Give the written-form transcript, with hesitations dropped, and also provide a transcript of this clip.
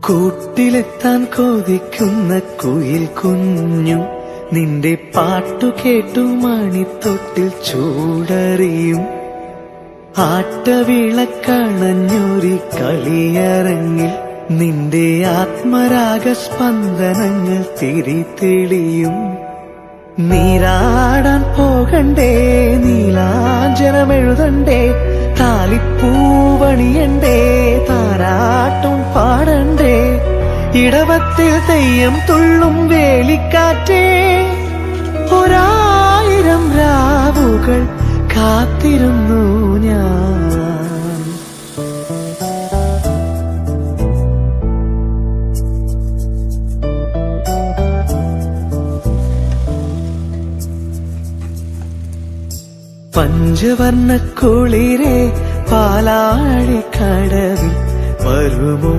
കൂട്ടിലെത്താൻ കൊതിക്കുന്ന കുയിൽ കുഞ്ഞു നിന്റെ പാട്ടു കേട്ടു മണിത്തൊട്ടിൽ ചൂടറിയും. ആട്ടവിളക്കണഞ്ഞൊരി കളിയരങ്ങിൽ നിന്റെ ആത്മരാഗസ്പന്ദനങ്ങൾ തിരിതെളിയും. നീരാടാൻ പോകണ്ടേ, നീലാഞ്ജനമെഴുതണ്ടേ, താലിപ്പൂവണിയണ്ടേ, താരാട്ടും പാടണ്ടേ, ഇടവത്തിൽ തെയ്യം തുള്ളും വേലിക്കാറ്റേ, ഒരായിരം രാവുകൾ കാത്തിരുന്നു ഞാൻ. പഞ്ചവർണ്ണ കുളിരേ പാലാഴിക്കടവിൽ വരുമോ